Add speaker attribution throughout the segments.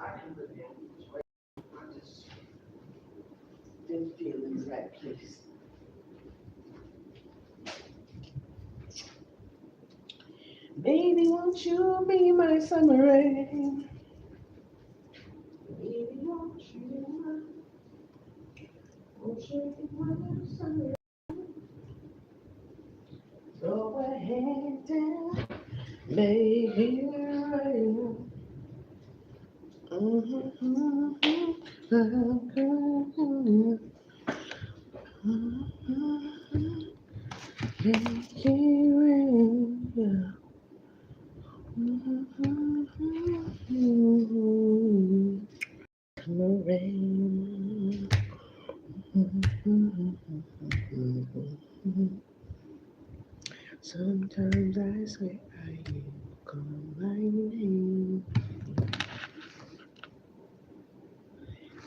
Speaker 1: I can live in. I just didn't feel in the right place. Baby, won't you be my summer rain? Baby, won't you be my summer rain? Throw a hand down, baby, rain. Make it rain. Rain. Sometimes I swear I hear call my name.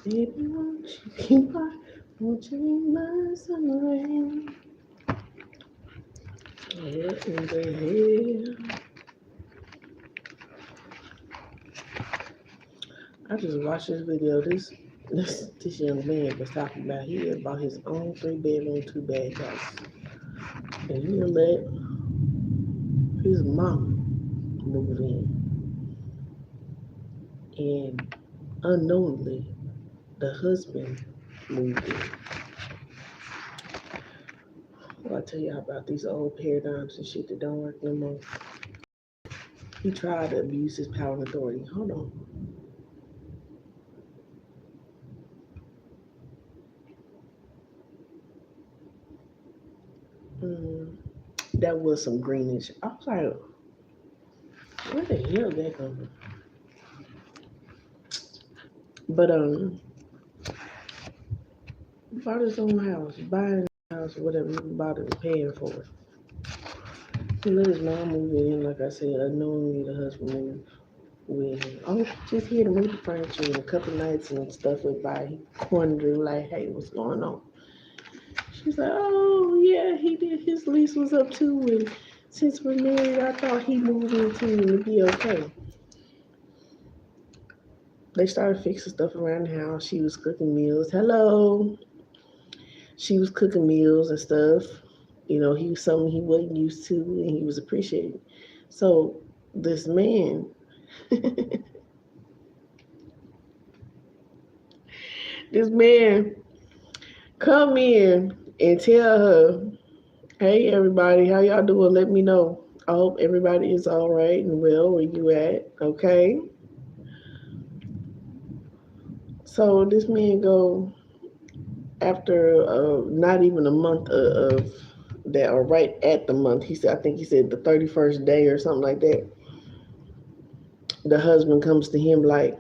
Speaker 1: Baby, won't you be my summer rain? What in the hell? I just watched this video. This young man was talking about he had bought his own 3-bedroom, 2-bath house, and he let his mom move in, and unknowingly, the husband moved in. Well, I tell y'all about these old paradigms and shit that don't work no more. He tried to abuse his power and authority. Hold on. That was some greenish. I was like, where the hell did that come from? But bought his own house, buying a house or whatever, he bought it and paying for it. He let his mom move in, like I said, unknowingly the husband moved with him. Oh, just here to move the furniture and a couple nights and stuff went by. He cornered her like, hey, what's going on? She's like, oh yeah, he did. His lease was up too, and since we're married, I thought he moved in too and it'd be okay. They started fixing stuff around the house. She was cooking meals. Hello. She was cooking meals and stuff. You know, he was something he wasn't used to and he was appreciating. So this man, this man come in and tell her, hey everybody, how y'all doing? Let me know. I hope everybody is all right and well where you at, okay? So this man go after not even a month of that, or right at the month. He said, I think he said the 31st day or something like that. The husband comes to him like,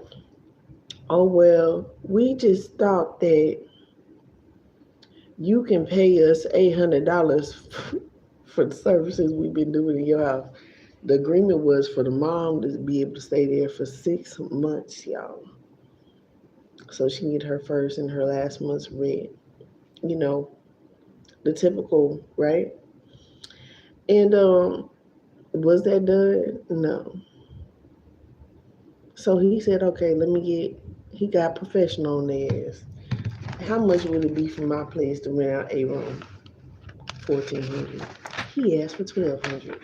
Speaker 1: oh well, we just thought that you can pay us $800 for the services we've been doing in your house. The agreement was for the mom to be able to stay there for 6 months, y'all. So she can get her first and her last month's rent. You know, the typical, right? And was that done? No. So he said, okay, he got professional on the ass. How much would it be for my place to rent out a room? $1,400. He asked for $1,200.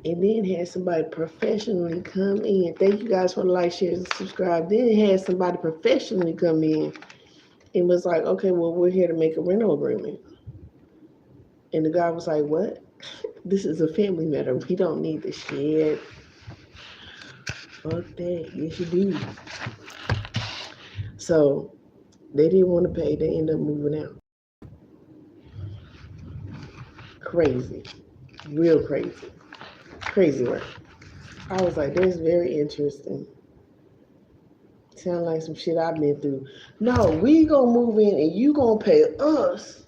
Speaker 1: And then had somebody professionally come in. Thank you guys for the like, share, and subscribe. Then had somebody professionally come in and was like, okay, well, we're here to make a rental agreement. And the guy was like, what? This is a family matter. We don't need the shit. Fuck that. Yes, you do. So they didn't want to pay. They ended up moving out. Crazy. Real crazy. Crazy work. I was like, that's very interesting. Sound like some shit I've been through. No, we gonna move in and you gonna pay us,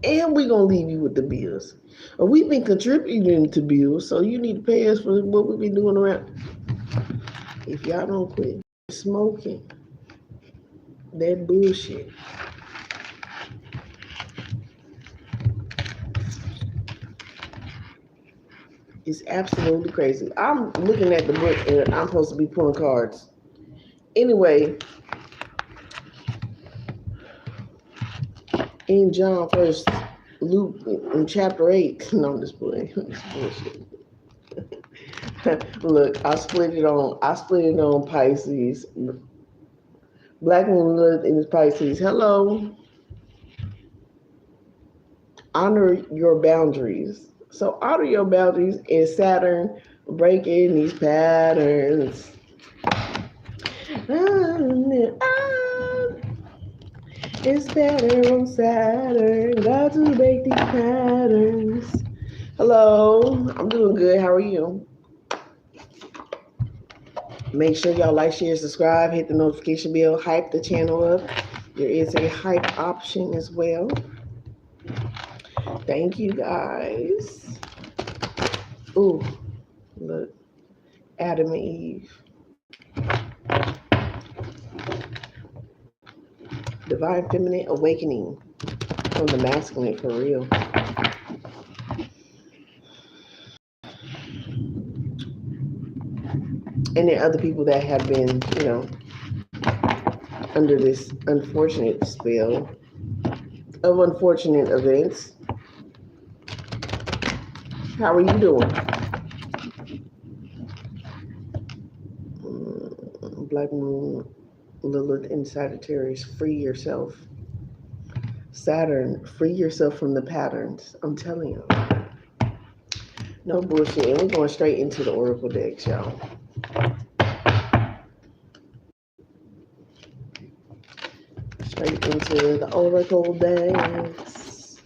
Speaker 1: and we gonna leave you with the bills. Or we've been contributing to bills, so you need to pay us for what we've been doing around. If y'all don't quit smoking that bullshit, It's absolutely crazy. I'm looking at the book and I'm supposed to be pulling cards. Anyway, in John first, Luke in chapter 8. No, I'm just playing. It's bullshit. Look, I split it on Pisces. Black moon Lilith in Pisces. Hello. Honor your boundaries. So honor your boundaries and Saturn breaking these patterns. It's better on Saturn. Got to break these patterns. Hello, I'm doing good. How are you? Make sure y'all like, share, subscribe, hit the notification bell, hype the channel up. There is a hype option as well. Thank you guys. Ooh, look, Adam and Eve. Divine feminine awakening from the masculine for real. And there are other people that have been, under this unfortunate spell of unfortunate events. How are you doing? Black Moon, Lilith in Sagittarius, free yourself. Saturn, free yourself from the patterns. I'm telling you. No bullshit. And we're going straight into the Oracle decks, y'all. Straight into the Oracle decks.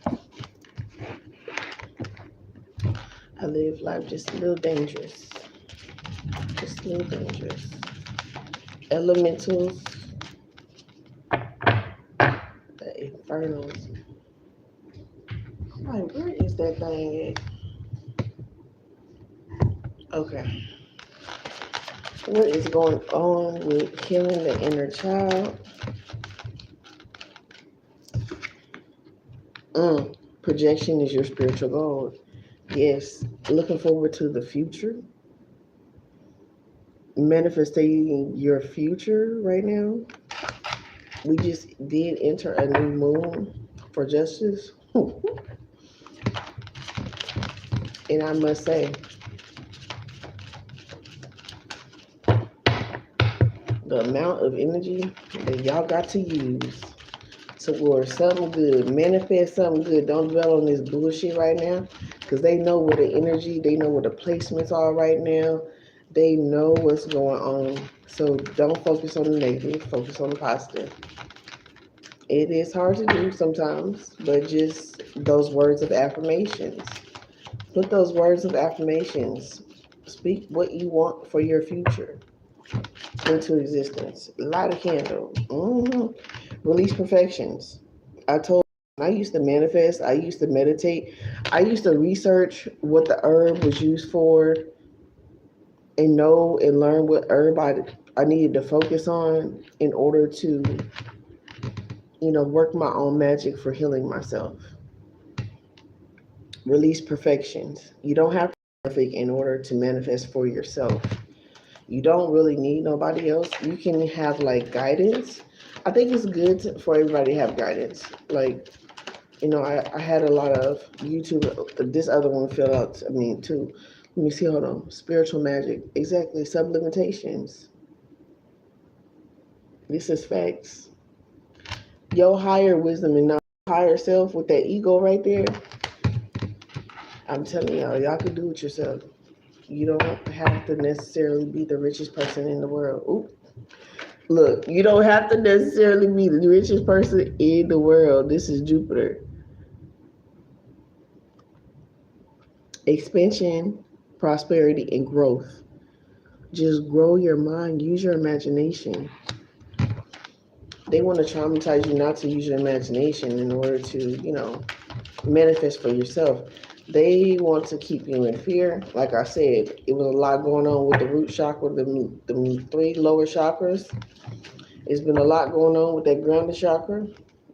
Speaker 1: I live life just a little dangerous. Just a little dangerous. Elementals. The Infernals. Like, where is that thing at? Okay. What is going on with healing the inner child? Projection is your spiritual goal. Yes. Looking forward to the future. Manifesting your future right now. We just did enter a new moon for justice. And I must say, the amount of energy that y'all got to use towards something good, manifest something good. Don't dwell on this bullshit right now, because they know where the energy, they know where the placements are right now. They know what's going on. So don't focus on the negative, focus on the positive. It is hard to do sometimes, but just those words of affirmations. Put those words of affirmations. Speak what you want for your future into existence. Light a candle. Release perfections. I used to manifest. I used to meditate. I used to research what the herb was used for and know and learn what herb I needed to focus on in order to, work my own magic for healing myself. Release perfections. You don't have to be perfect in order to manifest for yourself. You don't really need nobody else. You can have like guidance. I think it's good for everybody to have guidance. Like, I had a lot of YouTube. This other one fell out. Too. Let me see. Hold on. Spiritual magic. Exactly. Sublimitations. This is facts. Your higher wisdom and not higher self with that ego right there. I'm telling y'all can do it yourself. You don't have to necessarily be the richest person in the world. Ooh. Look, you don't have to necessarily be the richest person in the world. This is Jupiter. Expansion, prosperity, and growth. Just grow your mind. Use your imagination. They want to traumatize you not to use your imagination in order to, manifest for yourself. They want to keep you in fear. Like I said, it was a lot going on with the root chakra, the 3 lower chakras. It's been a lot going on with that grounded chakra.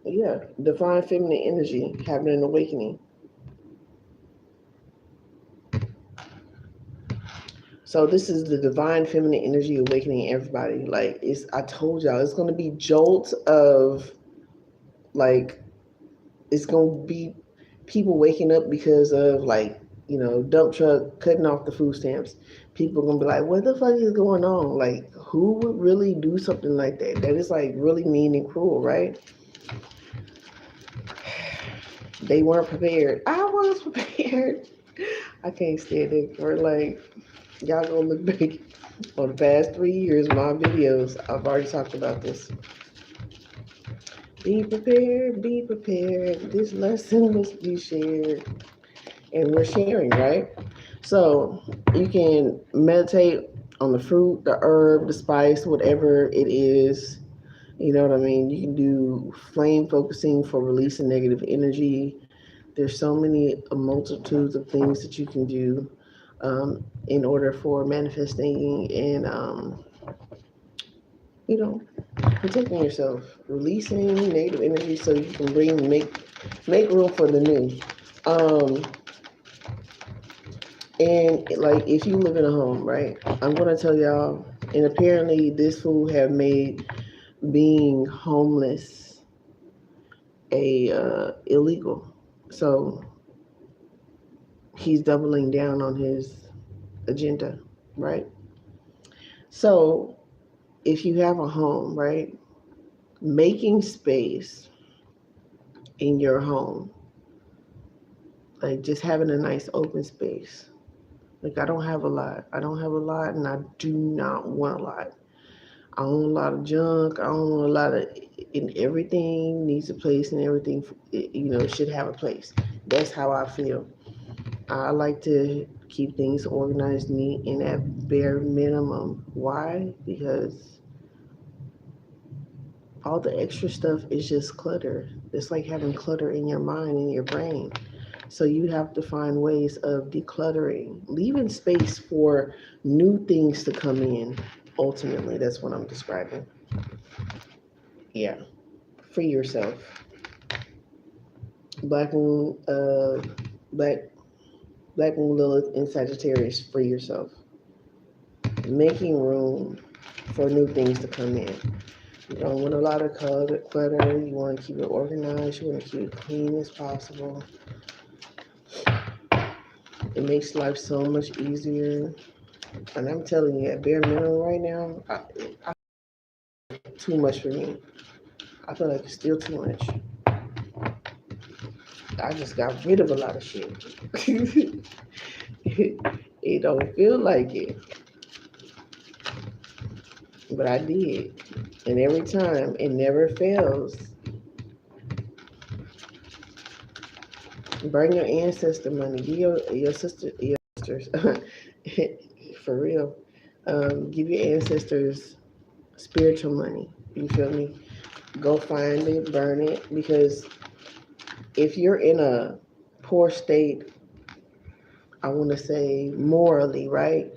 Speaker 1: Yeah, divine feminine energy, having an awakening. So this is the divine feminine energy awakening everybody. Like I told y'all, it's gonna be jolts of like it's gonna be people waking up because of like, dump truck cutting off the food stamps. People are gonna be like, what the fuck is going on? Like, who would really do something like that? That is like really mean and cruel, right? They weren't prepared. I was prepared. I can't stand it. Or like, y'all gonna look back on the past 3 years, my videos. I've already talked about this. Be prepared, be prepared. This lesson must be shared. And we're sharing, right? So you can meditate on the fruit, the herb, the spice, whatever it is. You know what I mean? You can do flame focusing for releasing negative energy. There's so many multitudes of things that you can do in order for manifesting and you know protecting yourself, releasing negative energy so you can make room for the new. Um, and like if you live in a home, right? I'm gonna tell y'all, and apparently this fool have made being homeless a illegal. So he's doubling down on his agenda, right? So if you have a home, right, making space in your home, like just having a nice open space. Like I don't have a lot. I don't have a lot, and I do not want a lot. I own a lot of junk. I own a lot of, and everything needs a place, and everything, should have a place. That's how I feel. I like to keep things organized, neat, and at bare minimum. Why? Because all the extra stuff is just clutter. It's like having clutter in your mind and your brain. So you have to find ways of decluttering, leaving space for new things to come in. Ultimately, that's what I'm describing. Yeah, free yourself. Black Moon, Black Black Moon Lilith in Sagittarius, free yourself. Making room for new things to come in. You don't want a lot of clutter. You want to keep it organized. You want to keep it clean as possible. It makes life so much easier. And I'm telling you, at bare minimum right now, too much for me. I feel like it's still too much. I just got rid of a lot of shit. It don't feel like it, but I did. And every time, it never fails. Bring your ancestor money. Give your sister, your sisters, for real. Give your ancestors spiritual money. You feel me? Go find it, burn it, because if you're in a poor state, I want to say morally, right?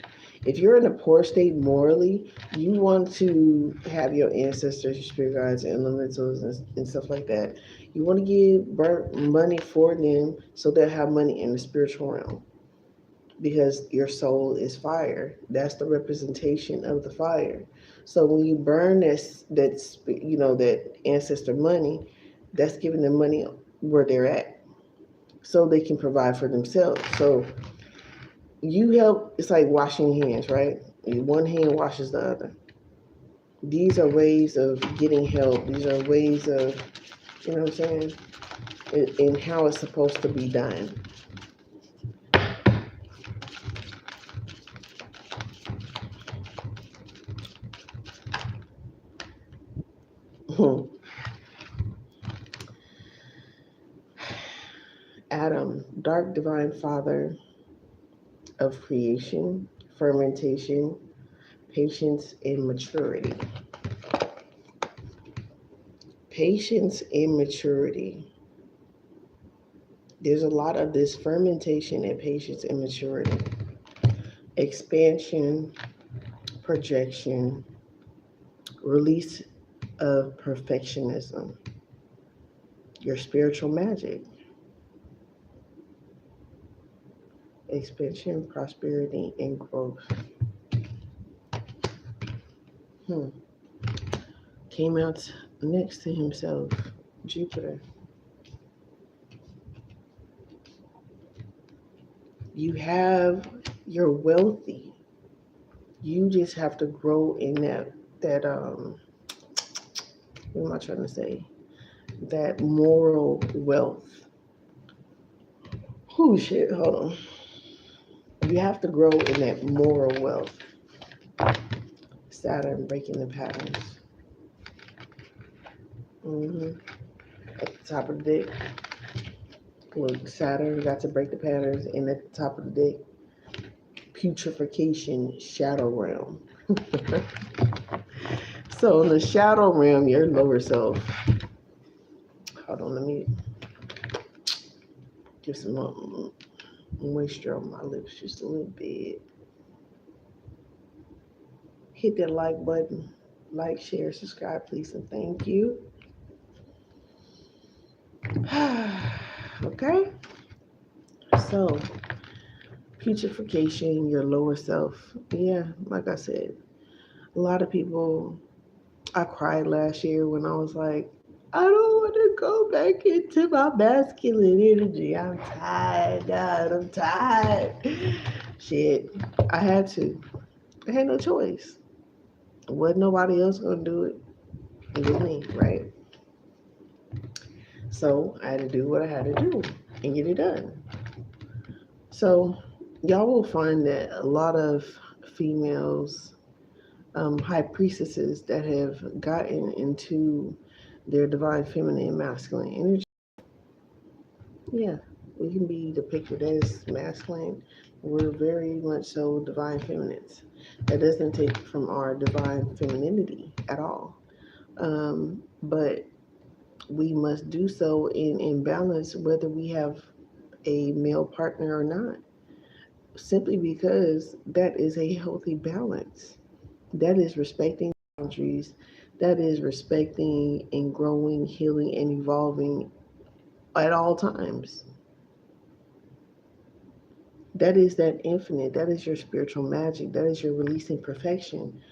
Speaker 1: If you're in a poor state morally, you want to have your ancestors, your spirit guides, and elementals, and stuff like that. You want to give burnt money for them so they'll have money in the spiritual realm because your soul is fire. That's the representation of the fire. So when you burn that ancestor money, that's giving them money where they're at, so they can provide for themselves. So you help. It's like washing hands, right? One hand washes the other. These are ways of getting help. These are ways of, you know what I'm saying, and how it's supposed to be done. Adam, dark divine father of creation, fermentation, patience, and maturity. Patience and maturity. There's a lot of this fermentation and patience and maturity. Expansion, projection, release of perfectionism, your spiritual magic. expansion, prosperity, and growth. Hmm. Came out next to himself, Jupiter. You're wealthy. You just have to grow in that what am I trying to say? That moral wealth. Oh shit, hold on. You have to grow in that moral wealth. Saturn breaking the patterns. hmm At the top of the deck, look, Saturn got to break the patterns, and at the top of the deck, putrefaction, shadow realm. So in the shadow realm, your lower self. Hold on, let me get some moisture on my lips just a little bit. Hit that like button. Like, share, subscribe, please, and thank you. Okay, so putrefaction, your lower self. Yeah, like I said, a lot of people. I cried last year when I was like, I don't want to go back into my masculine energy. I'm tired, God. I'm tired. Shit, I had to. I had no choice. Wasn't nobody else gonna do it. It was me, right? So I had to do what I had to do and get it done. So y'all will find that a lot of females, high priestesses that have gotten into their divine feminine masculine energy, yeah, we can be depicted as masculine. We're very much so divine feminines. That doesn't take from our divine femininity at all. But we must do so in balance, whether we have a male partner or not, simply because that is a healthy balance. That is respecting boundaries. That is respecting and growing, healing, and evolving at all times. That is that infinite. That is your spiritual magic. That is your releasing perfection.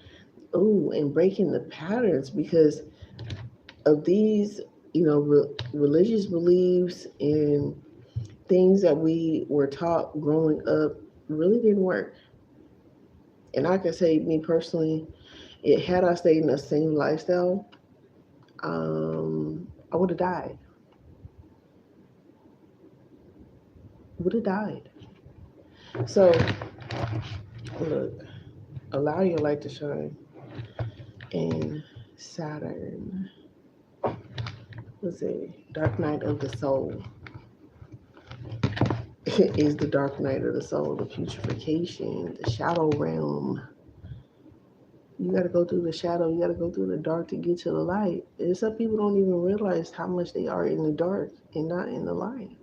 Speaker 1: Ooh, and breaking the patterns because of these, religious beliefs and things that we were taught growing up really didn't work. And I can say, me personally, it had I stayed in the same lifestyle, I would have died. Would have died. So, look, allow your light to shine. And Saturn was a dark night of the soul. Is the dark night of the soul, the putrefaction, the shadow realm. You got to go through the shadow. You got to go through the dark to get to the light. And some people don't even realize how much they are in the dark and not in the light.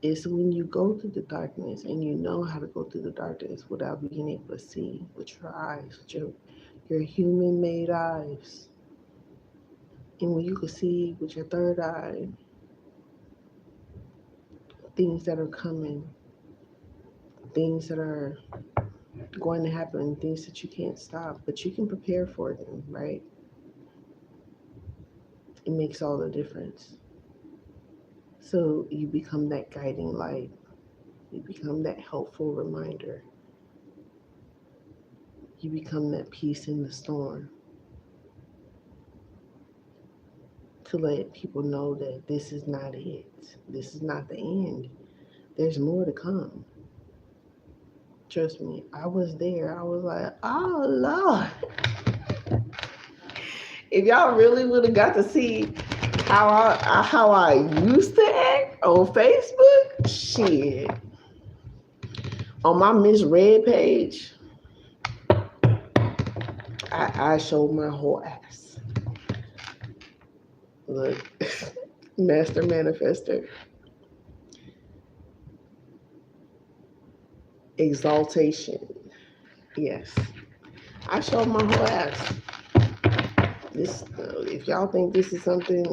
Speaker 1: It's when you go through the darkness and you know how to go through the darkness without being able to see with your eyes, with your human-made eyes. And when you can see with your third eye, things that are coming, things that are going to happen, things that you can't stop, but you can prepare for them, right? It makes all the difference. So you become that guiding light. You become that helpful reminder. You become that peace in the storm to let people know that this is not it. This is not the end. There's more to come. Trust me, I was there. I was like, oh Lord. If y'all really would have got to see how I used to act on Facebook, shit. On my misread page, I showed my whole ass. Look, master manifester, exaltation. Yes, I showed my whole ass. This, if y'all think this is something,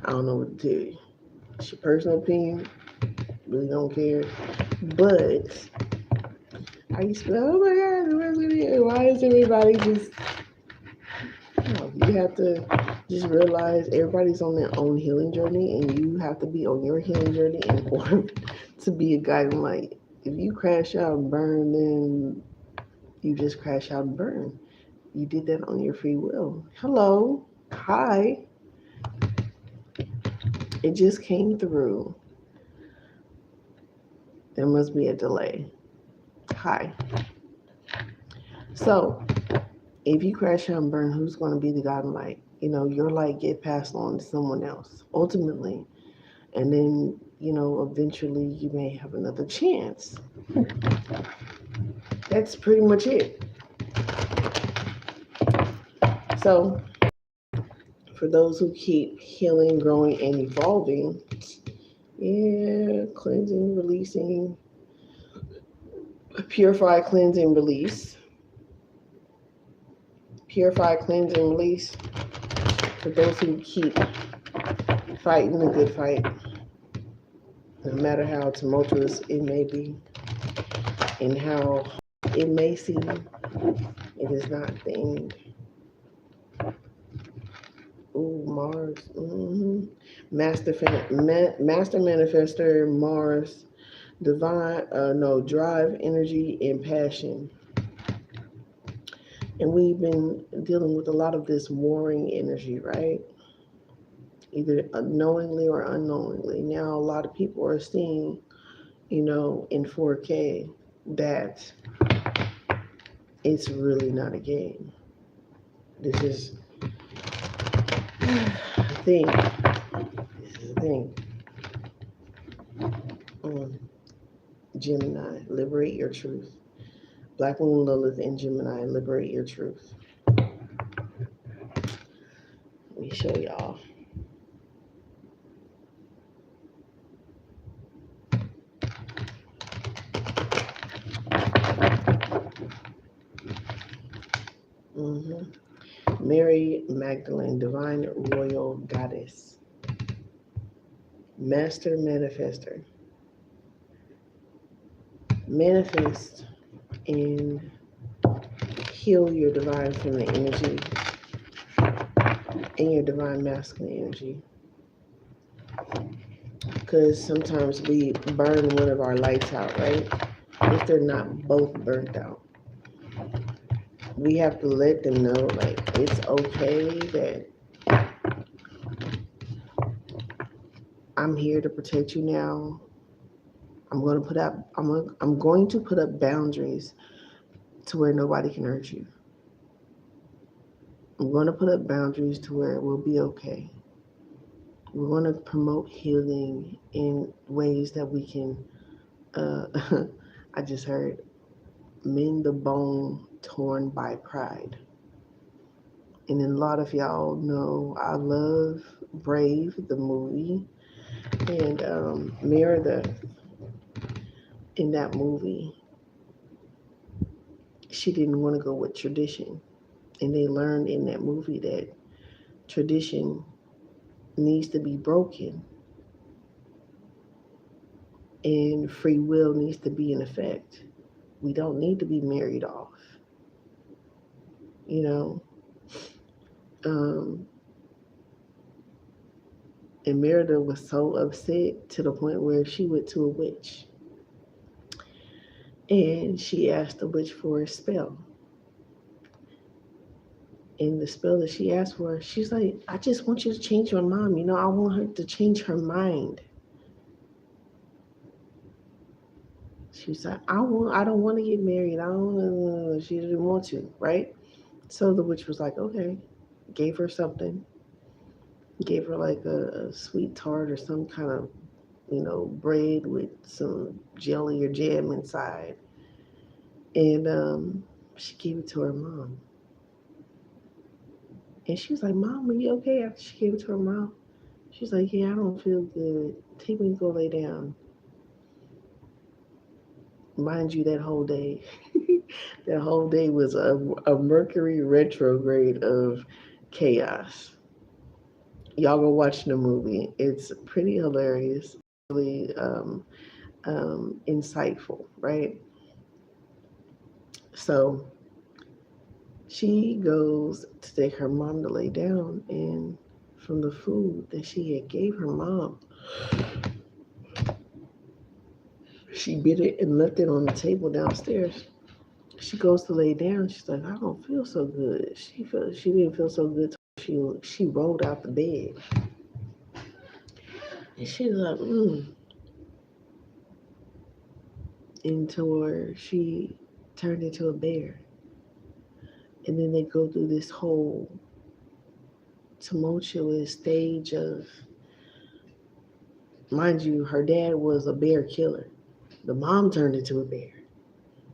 Speaker 1: I don't know what to tell you. It's your personal opinion. Really don't care. But I used to be like, oh my God, why is everybody just, no, you have to just realize everybody's on their own healing journey, and you have to be on your healing journey in order to be a guiding light. If you crash out and burn, then you just crash out and burn. You did that on your free will. Hello. Hi. It just came through. There must be a delay. Hi. So, if you crash out and burn, who's going to be the guiding light? Your light get passed on to someone else, ultimately. And then, eventually you may have another chance. That's pretty much it. So, for those who keep healing, growing, and evolving, yeah, cleansing, releasing, purify, cleanse, and release. Purify, cleanse, and release. For those who keep fighting the good fight, no matter how tumultuous it may be and how it may seem, it is not the end. Ooh, Mars. Master manifester, Mars, divine, no, drive, energy, and passion. And we've been dealing with a lot of this warring energy, right? Either knowingly or unknowingly. Now, a lot of people are seeing, in 4K that it's really not a game. This is the thing. This is the thing. Gemini, liberate your truth. Black Moon, Lilith, and Gemini, liberate your truth. Let me show y'all. Mary Magdalene, divine royal goddess. Master manifester. Manifest and heal your divine feminine energy and your divine masculine energy. Because sometimes we burn one of our lights out, right? If they're not both burnt out. We have to let them know, like, it's okay that I'm here to protect you now. I'm going to put up boundaries to where nobody can hurt you. I'm going to put up boundaries to where it will be okay. We're going to promote healing in ways that we can, I just heard, mend the bone torn by pride. And then a lot of y'all know I love Brave, the movie. And Meredith, in that movie, she didn't want to go with tradition. And they learned in that movie that tradition needs to be broken and free will needs to be in effect. We don't need to be married off. And Merida was so upset to the point where she went to a witch. And she asked the witch for a spell. And the spell that she asked for, she's like, I just want you to change your mom. I want her to change her mind. She was like, I don't want to get married. She didn't want to, right? So the witch was like, okay. Gave her something. Gave her like a sweet tart or some kind of, bread with some jelly or jam inside. And she gave it to her mom. And she was like, Mom, are you okay? After she gave it to her mom, she's like, yeah, I don't feel good. Take me to go lay down. Mind you, that whole day, that whole day was a Mercury retrograde of chaos. Y'all go watch the movie. It's pretty hilarious, really insightful, right? So she goes to take her mom to lay down, and from the food that she had gave her mom, she bit it and left it on the table downstairs. She goes to lay down. She's like, I don't feel so good. She didn't feel so good. She rolled out the bed, and she's like, into her. She turned into a bear, and then they go through this whole tumultuous stage of, mind you, her dad was a bear killer. The mom turned into a bear.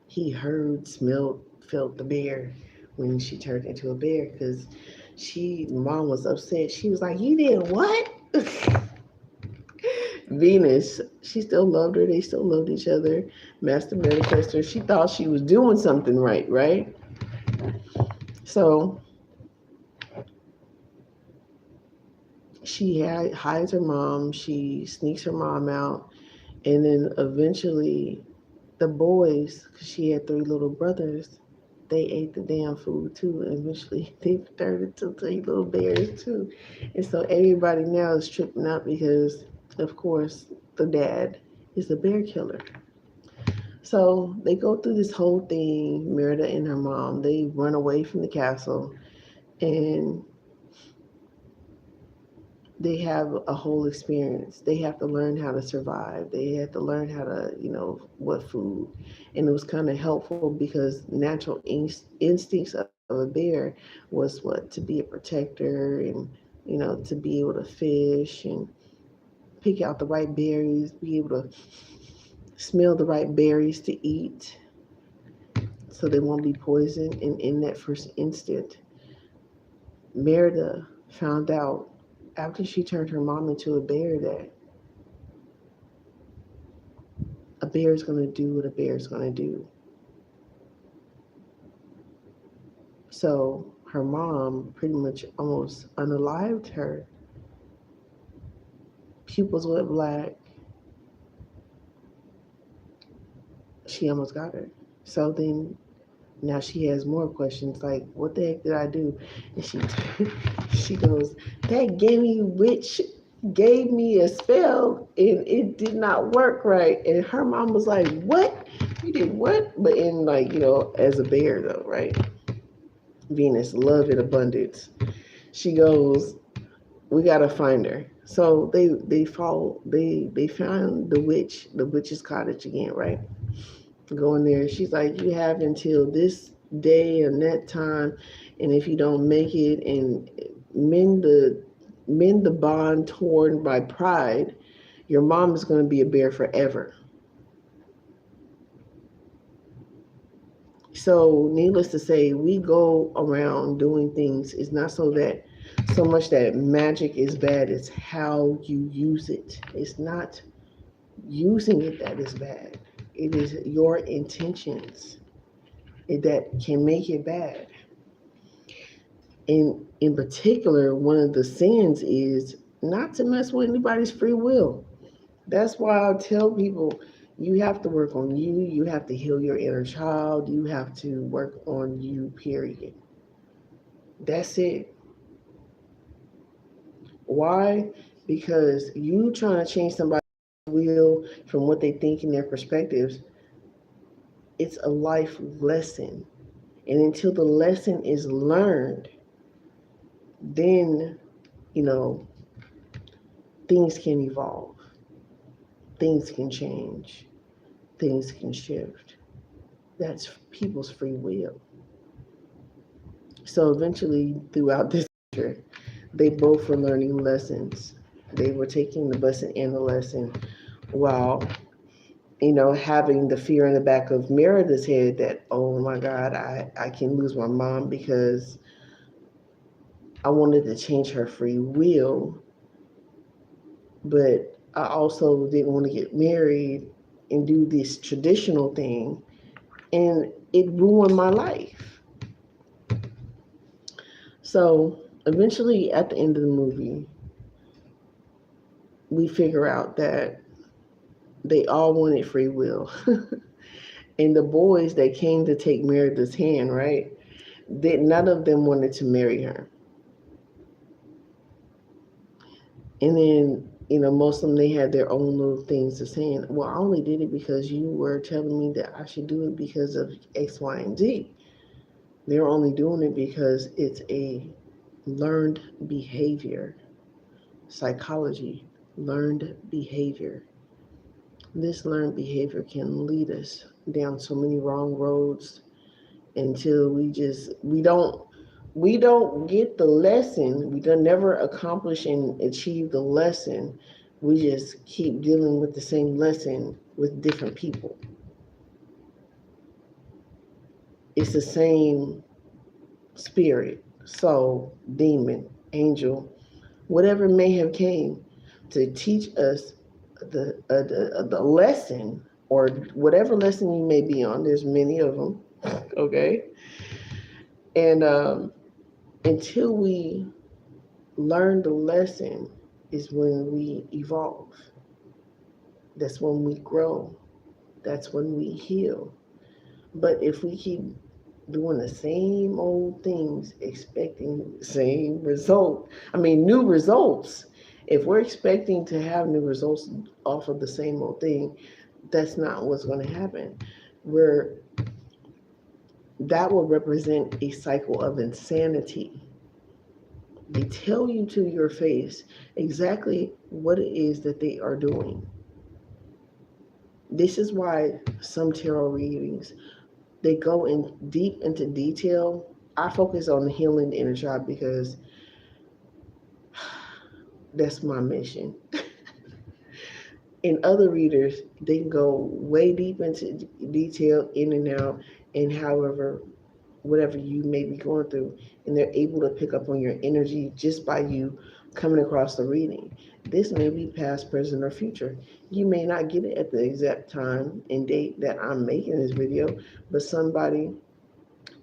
Speaker 1: He heard, smelled, felt the bear when she turned into a bear because mom was upset. She was like, "You did what?" Venus, she still loved her. They still loved each other. Master manifestor. She thought she was doing something right, right? So she hides her mom. She sneaks her mom out, and then eventually, the boys, because she had three little brothers, they ate the damn food too. And eventually, they turned into three little bears too. And so everybody now is tripping out because, of course, the dad is a bear killer. So they go through this whole thing. Merida and her mom, they run away from the castle, and they have a whole experience. They have to learn how to survive. They have to learn how to, what food. And it was kind of helpful because natural instincts of a bear was what? To be a protector and, to be able to fish and pick out the right berries, be able to smell the right berries to eat so they won't be poisoned. And in that first instant, Merida found out after she turned her mom into a bear that a bear is going to do what a bear is going to do. So her mom pretty much almost unalived her. Pupils went black. She almost got her. So then now she has more questions like, what the heck did I do? And she goes, that gamey witch gave me a spell and it did not work right. And her mom was like, what? You did what? But in like, as a bear though, right? Venus, love and abundance. She goes, we gotta find her. So they found the witch's cottage again, right? Go in there. She's like, you have until this day and that time, and if you don't make it and mend the mend the bond torn by pride, your mom is going to be a bear forever. So, needless to say, we go around doing things. It's not so much that magic is bad, it's how you use it. It's not using it that is bad, it is your intentions that can make it bad. And in particular, one of the sins is not to mess with anybody's free will. That's why I tell people you have to work on you, you have to heal your inner child, you have to work on you, period. That's it. Why? Because you trying to change somebody's will from what they think in their perspectives, it's a life lesson. And until the lesson is learned, then, you know, things can evolve, things can change, things can shift. That's people's free will. So eventually, throughout this picture, they both were learning lessons. They were taking the lesson and the lesson while, having the fear in the back of Merida's head that, oh my God, I can lose my mom because I wanted to change her free will, but I also didn't want to get married and do this traditional thing, and it ruined my life. So eventually, at the end of the movie, we figure out that they all wanted free will. And the boys that came to take Meredith's hand, right? None of them wanted to marry her. And then, most of them, they had their own little things of saying, well, I only did it because you were telling me that I should do it because of X, Y, and Z. They're only doing it because it's a learned behavior. Psychology, learned behavior. This learned behavior can lead us down so many wrong roads until we don't get the lesson. We don't never accomplish and achieve the lesson. We just keep dealing with the same lesson with different people. It's the same spirit, soul, demon, angel, whatever may have came to teach us the lesson, or whatever lesson you may be on. There's many of them, okay? And until we learn the lesson is when we evolve. That's when we grow. That's when we heal. But if we keep doing the same old things, expecting the same result, new results, if we're expecting to have new results off of the same old thing, that's not what's going to happen. That will represent a cycle of insanity. They tell you to your face exactly what it is that they are doing. This is why some tarot readings, they go in deep into detail. I focus on the healing the inner child because that's my mission. In other readers, they can go way deep into detail, in and out, and however, whatever you may be going through, and they're able to pick up on your energy just by you coming across the reading. This may be past, present, or future. You may not get it at the exact time and date that I'm making this video, but somebody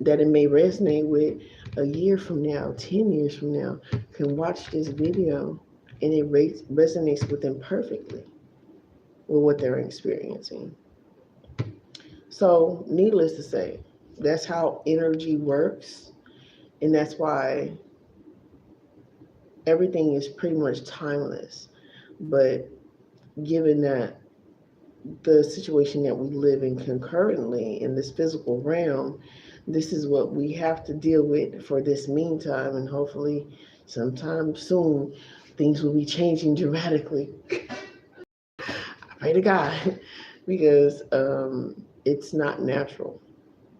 Speaker 1: that it may resonate with a year from now, 10 years from now, can watch this video and it resonates with them perfectly with what they're experiencing. So, needless to say, that's how energy works, and that's why everything is pretty much timeless. But given that the situation that we live in concurrently in this physical realm, this is what we have to deal with for this meantime, and hopefully sometime soon things will be changing dramatically. I pray to God, because it's not natural.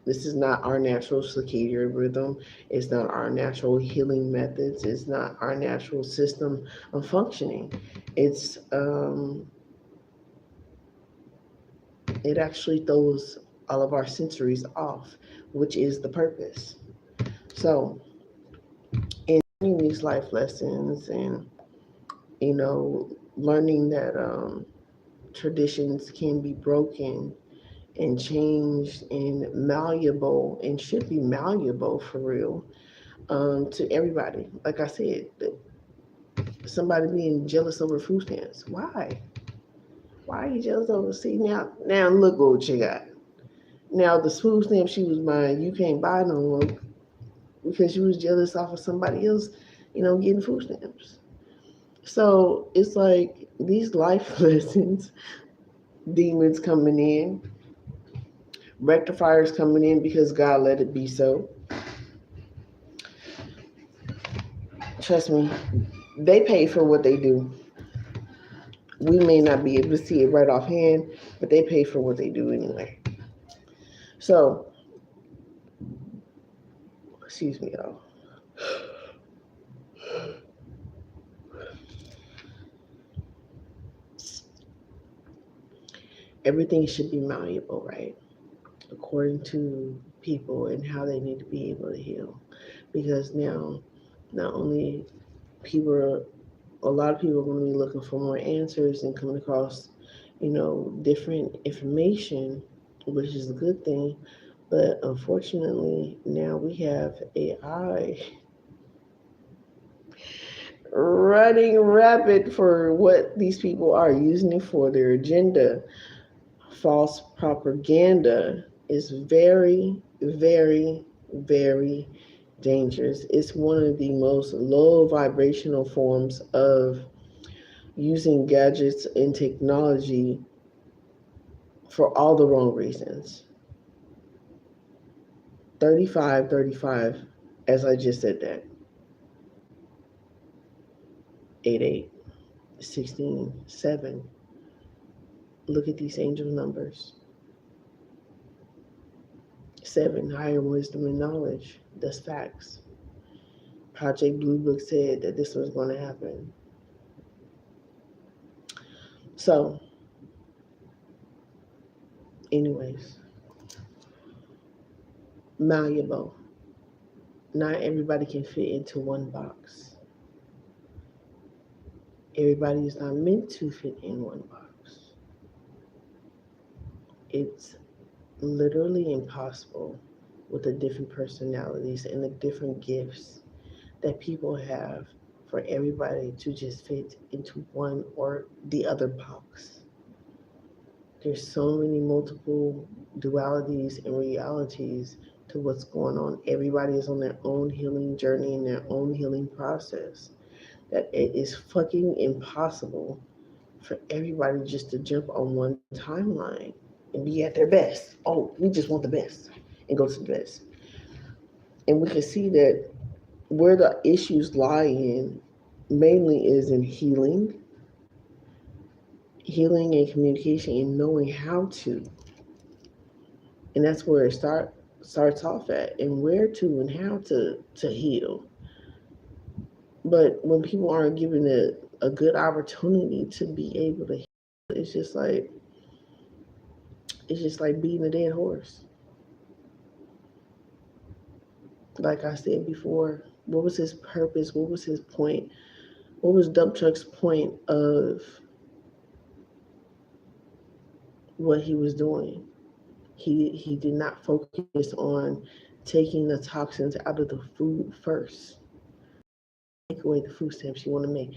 Speaker 1: This is not our natural circadian rhythm. It's not our natural healing methods. It's not our natural system of functioning. It actually throws all of our sensories off, which is the purpose. So, in learning these life lessons and, learning that traditions can be broken and changed and malleable, and should be malleable for real, to everybody. Like I said, somebody being jealous over food stamps. Why? Why are you jealous over? See, now look what you got. Now the food stamp she was buying, you can't buy no more because you was jealous off of somebody else, getting food stamps. So it's like these life lessons, demons coming in, rectifiers coming in because God let it be so. Trust me, they pay for what they do. We may not be able to see it right offhand, but they pay for what they do anyway. So, excuse me, y'all. Everything should be malleable, right? According to people and how they need to be able to heal. Because now, not only a lot of people are going to be looking for more answers and coming across, different information, which is a good thing. But unfortunately, now we have AI running rapid for what these people are using it for their agenda. False propaganda is very, very, very dangerous. It's one of the most low vibrational forms of using gadgets and technology for all the wrong reasons. 35, 35, as I just said that. 8, 8, 16, 7. Look at these angel numbers. 7, higher wisdom and knowledge. That's facts. Project Blue Book said that this was going to happen. So, anyways, malleable. Not everybody can fit into one box. Everybody is not meant to fit in one box. It's literally impossible with the different personalities and the different gifts that people have for everybody to just fit into one or the other box. There's so many multiple dualities and realities to what's going on. Everybody is on their own healing journey and their own healing process. That it is fucking impossible for everybody just to jump on one timeline and be at their best. Oh, we just want the best and go to the best. And we can see that where the issues lie in mainly is in healing and communication and knowing how to. And that's where it starts off at and where to and how to heal. But when people aren't given a good opportunity to be able to heal, it's just like beating a dead horse. Like I said before, what was his purpose? What was his point? What was Dump Truck's point of what he was doing? He did not focus on taking the toxins out of the food first. Take away the food stamps you want to make.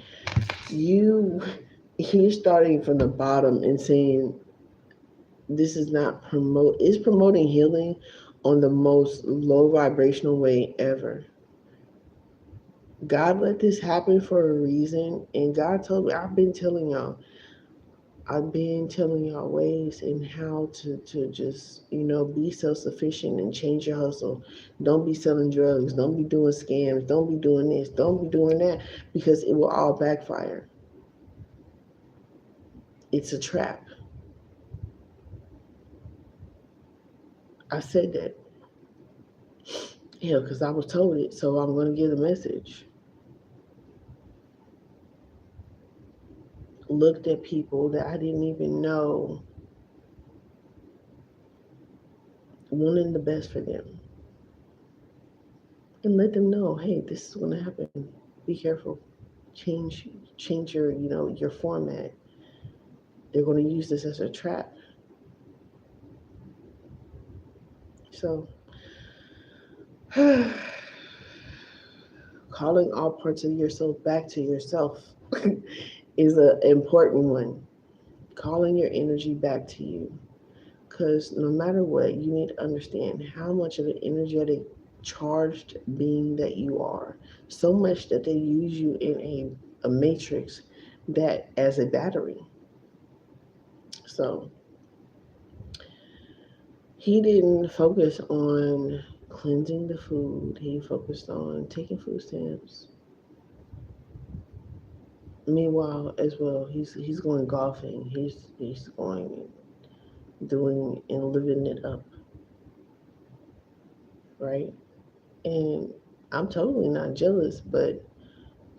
Speaker 1: You're starting from the bottom and saying this is not is promoting healing on the most low vibrational way ever. God let this happen for a reason, and God told me, I've been telling y'all ways and how to just, be self-sufficient and change your hustle. Don't be selling drugs. Don't be doing scams. Don't be doing this. Don't be doing that, because it will all backfire. It's a trap. I said that. Yeah, because I was told it, so I'm going to give the message. Looked at people that I didn't even know, wanting the best for them, and let them know, hey, this is going to happen. Be careful. Change your, your format. They're going to use this as a trap. So, calling all parts of yourself back to yourself is an important one. Calling your energy back to you. Because no matter what, you need to understand how much of an energetic, charged being that you are. So much that they use you in a matrix that as a battery. So he didn't focus on cleansing the food. He focused on taking food stamps. Meanwhile, as well, he's going golfing. He's going doing and living it up, right? And I'm totally not jealous, but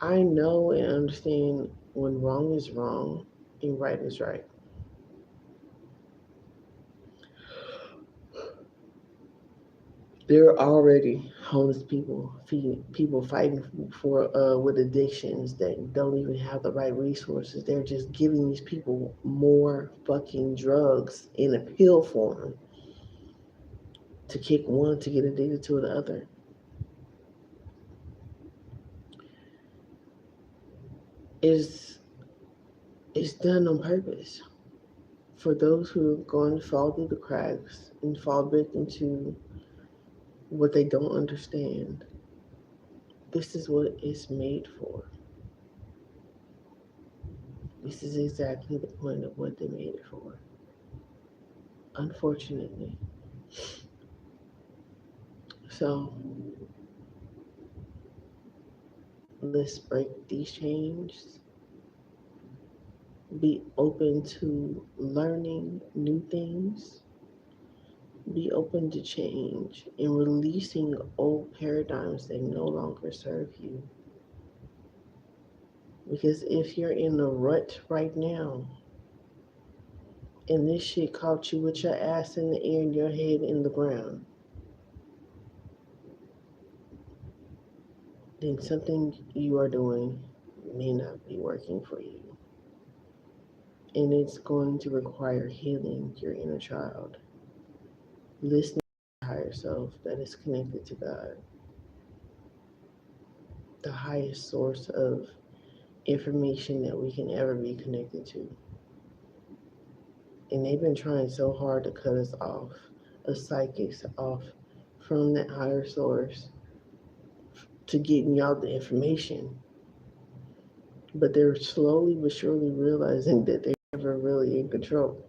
Speaker 1: I know and understand when wrong is wrong and right is right. There are already homeless people, people fighting for with addictions that don't even have the right resources. They're just giving these people more fucking drugs in a pill form to kick one to get addicted to the other. is done on purpose for those who are going to fall through the cracks and fall victim to what they don't understand. This is what it's made for. This is exactly the point of what they made it for. Unfortunately. So let's break these chains. Be open to learning new things. Be open to change and releasing old paradigms that no longer serve you. Because if you're in a rut right now and this shit caught you with your ass in the air and your head in the ground, then something you are doing may not be working for you. And it's going to require healing your inner child, listening to your higher self that is connected to God, the highest source of information that we can ever be connected to. And they've been trying so hard to cut us off, us psychics off from that higher source to getting y'all the information. But they're slowly but surely realizing that they're never really in control.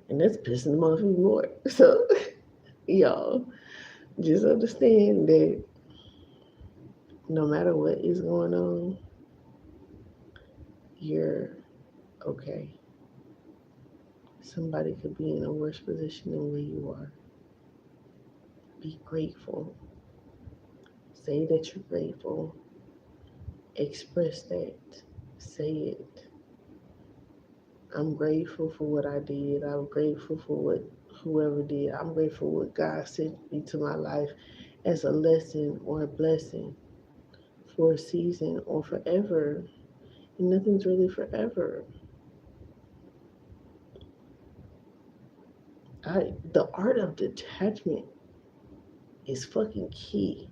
Speaker 1: And that's pissing them off even more. So, y'all, just understand that no matter what is going on, you're okay. Somebody could be in a worse position than where you are. Be grateful. Say that you're grateful. Express that. Say it. I'm grateful for what I did. I'm grateful for what whoever did. I'm grateful what God sent into my life as a lesson or a blessing for a season or forever. And nothing's really forever. The art of detachment is fucking key.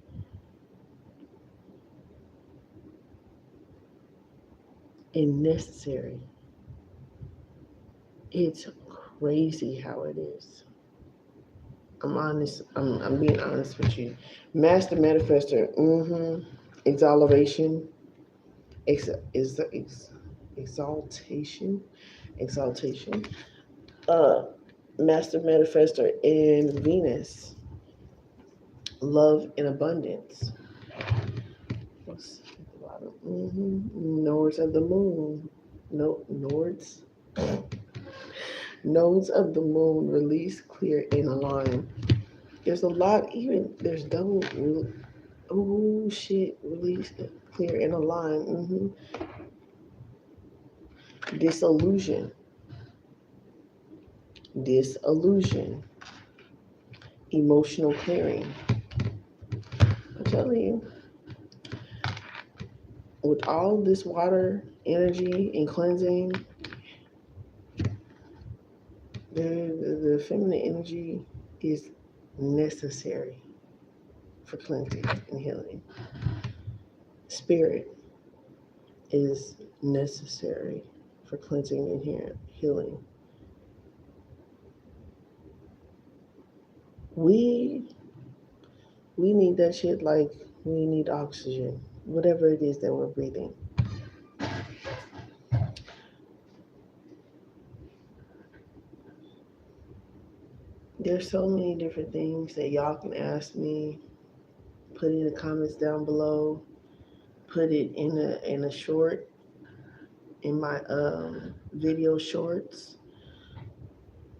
Speaker 1: And necessary. It's crazy how it is. I'm honest. I'm being honest with you. Master manifester. Exaltation. Exaltation. Exaltation. Uh, Master manifester in Venus. Love and abundance. What's the bottom? Nodes of the moon. No, Nords. Nodes of the moon release, clear, and align. There's a lot, even there's double. Oh shit! Release, clear, and align. Disillusion. Disillusion. Emotional clearing. I'm telling you, with all this water, energy, and cleansing, the feminine energy is necessary for cleansing and healing. Spirit is necessary for cleansing and healing. We need that shit like we need oxygen, whatever it is that we're breathing. There's so many different things that y'all can ask me. Put it in the comments down below. Put it in a short in my video shorts.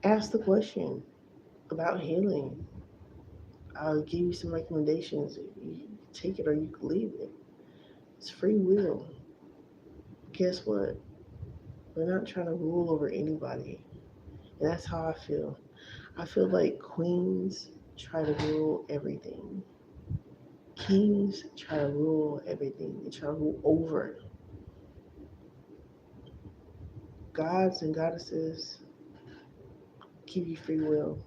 Speaker 1: Ask the question about healing. I'll give you some recommendations. You can take it or you can leave it. It's free will. Guess what? We're not trying to rule over anybody. And that's how I feel. I feel like queens try to rule everything. Kings try to rule everything. They try to rule over. Gods and goddesses give you free will.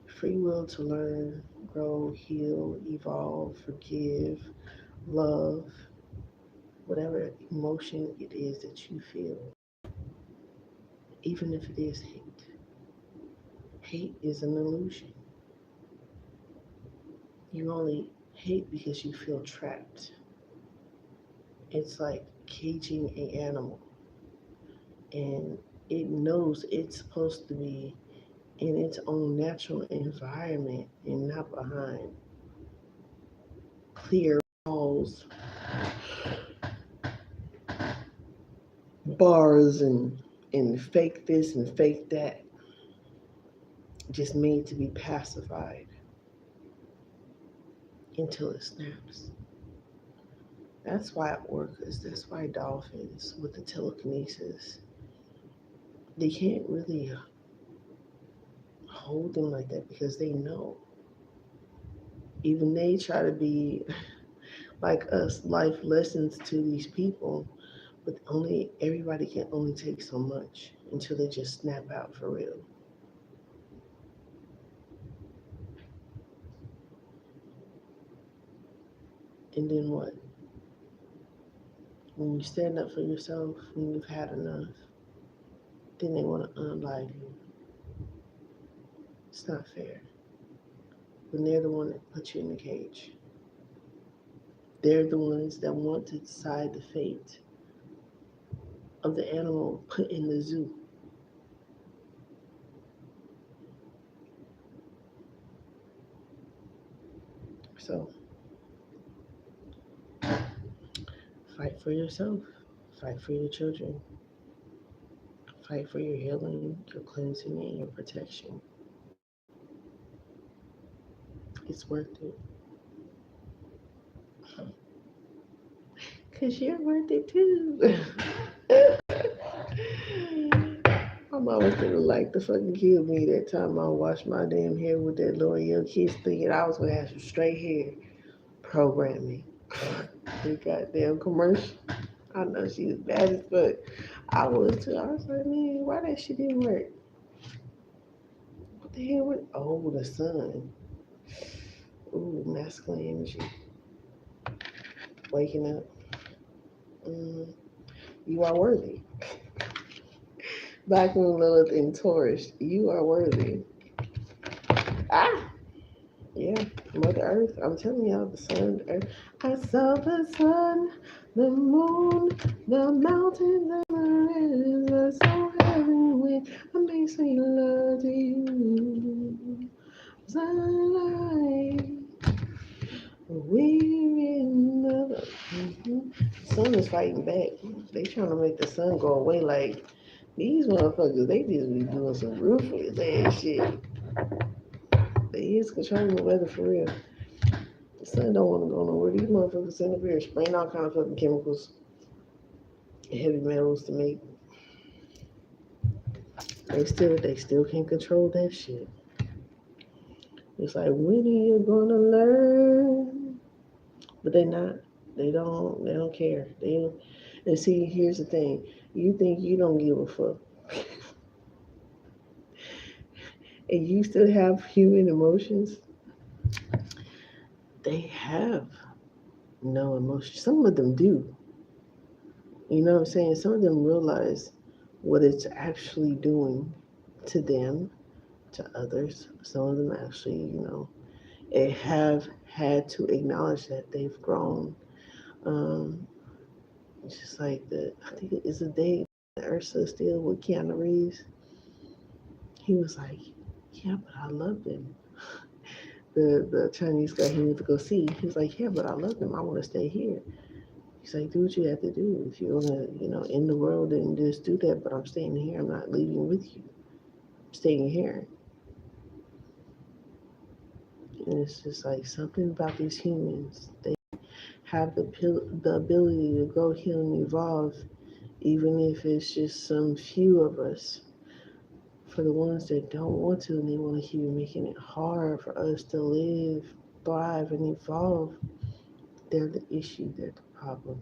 Speaker 1: Free will to learn grow, heal, evolve, forgive, love, whatever emotion it is that you feel, even if it is hate. Hate is an illusion. You only hate because you feel trapped. It's like caging an animal, and it knows it's supposed to be in its own natural environment and not behind clear walls, bars, and fake this and fake that, just made to be pacified until it snaps. That's why orcas, that's why dolphins with the telekinesis, they can't really hold them like that because they know. Even they try to be like us, life lessons to these people, but only everybody can only take so much until they just snap out for real. And then what? When you stand up for yourself, when you've had enough, then they want to unalive you. It's not fair. When they're the one that put you in the cage, they're the ones that want to decide the fate of the animal put in the zoo. So fight for yourself, fight for your children, fight for your healing, your cleansing, and your protection. It's worth it. Because you're worth it too. My mama could have liked to fucking kill me that time I washed my damn hair with that L'Oreal Kiss thinking I was going to have some straight hair. Programming. The goddamn commercial. I know she was bad as fuck. I was too. I was like, man, why that shit didn't work? What the hell? Oh, the sun. Ooh, masculine energy. Waking up. Mm, you are worthy. Black Moon, Lilith, and Taurus. You are worthy. Ah, yeah. Mother Earth. I'm telling y'all, the sun, the earth. I saw the sun, the moon, the mountains, and the rivers. So heaven with amazing love to you. Sunlight. We're in the sun is fighting back. They trying to make the sun go away. Like these motherfuckers, they just be doing some ruthless ass shit. They is controlling the weather for real. The sun don't want to go nowhere. These motherfuckers in the air spraying all kind of fucking chemicals, and heavy metals to make. They still can't control that shit. It's like when are you gonna learn? But they not. They don't. They don't care. They. And see, here's the thing. You think you don't give a fuck, and you still have human emotions. They have no emotion. Some of them do. You know what I'm saying? Some of them realize what it's actually doing to them, to others. Some of them actually, they have had to acknowledge that they've grown. Um, it's just like I think it is a day that Ursula still with Keanu Reeves. He was like, yeah, but I love them. The Chinese guy he went to go see, he was like, yeah, but I love them. I want to stay here. He's like, do what you have to do. If you want to, end the world, then just do that. But I'm staying here. I'm not leaving with you. I'm staying here. And it's just like something about these humans. They have the ability to grow, heal, and evolve, even if it's just some few of us. For the ones that don't want to and they want to keep making it hard for us to live, thrive, and evolve, they're the issue, they're the problem.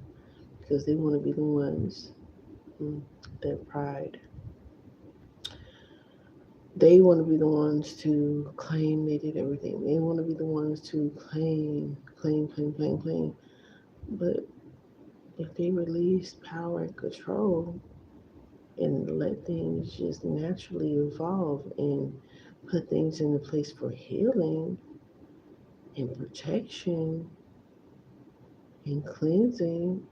Speaker 1: Because they want to be the ones, their pride. They want to be the ones to claim they did everything. They want to be the ones to claim. But if they release power and control and let things just naturally evolve and put things into place for healing and protection and cleansing,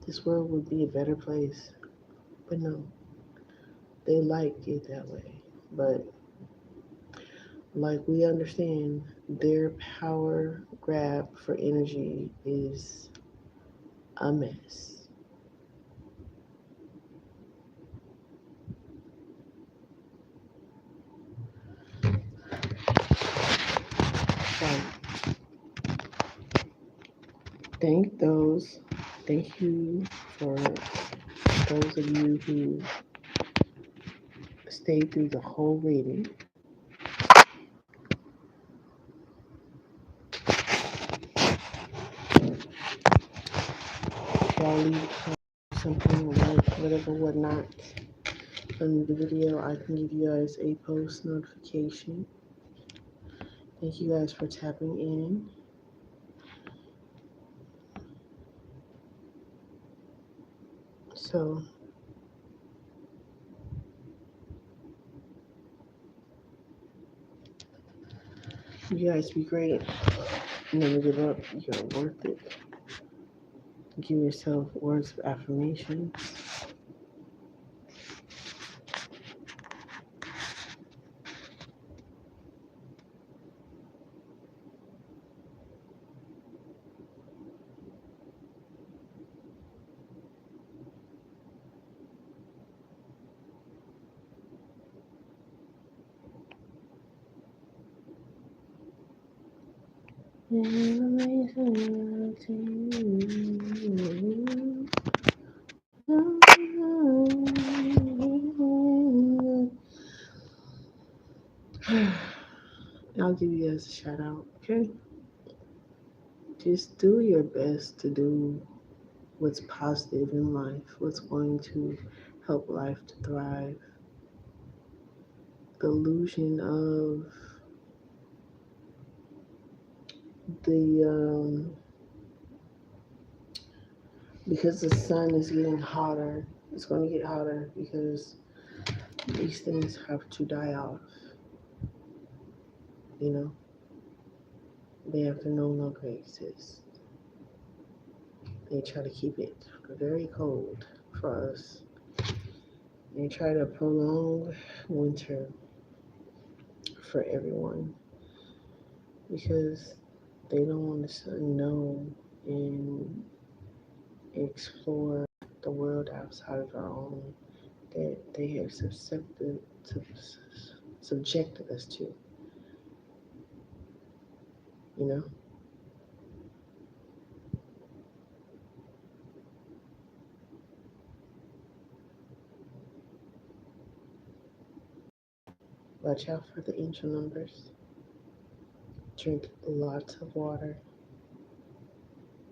Speaker 1: this world would be a better place. But no, they like it that way. But like we understand, their power grab for energy is a mess. So thank those. Thank you for those of you who stayed through the whole reading. If y'all leave something like whatever, whatnot from the video, I can give you guys a post notification. Thank you guys for tapping in. So, you guys be great. Never give up. You're worth it. Give yourself words of affirmation. I'll give you guys a shout out, okay? Just do your best to do what's positive in life, what's going to help life to thrive. The illusion of the because the sun is getting hotter, it's going to get hotter because these things have to die off. You know, they have to no longer exist. They try to keep it very cold for us. They try to prolong winter for everyone because they don't want to know and explore the world outside of our own that they have subjected us to, you know? Watch out for the angel numbers. Drink lots of water.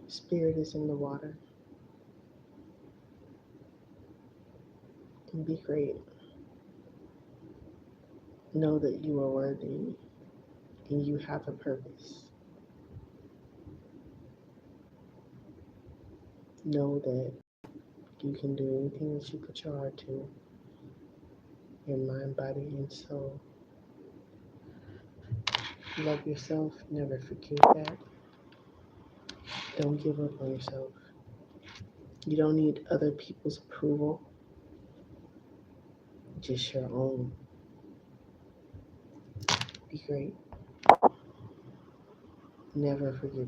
Speaker 1: Spirit is in the water. And be great. Know that you are worthy and you have a purpose. Know that you can do anything that you put your heart to, your mind, body, and soul. Love yourself. Never forget that. Don't give up on yourself. You don't need other people's approval, just your own. Be great. Never forget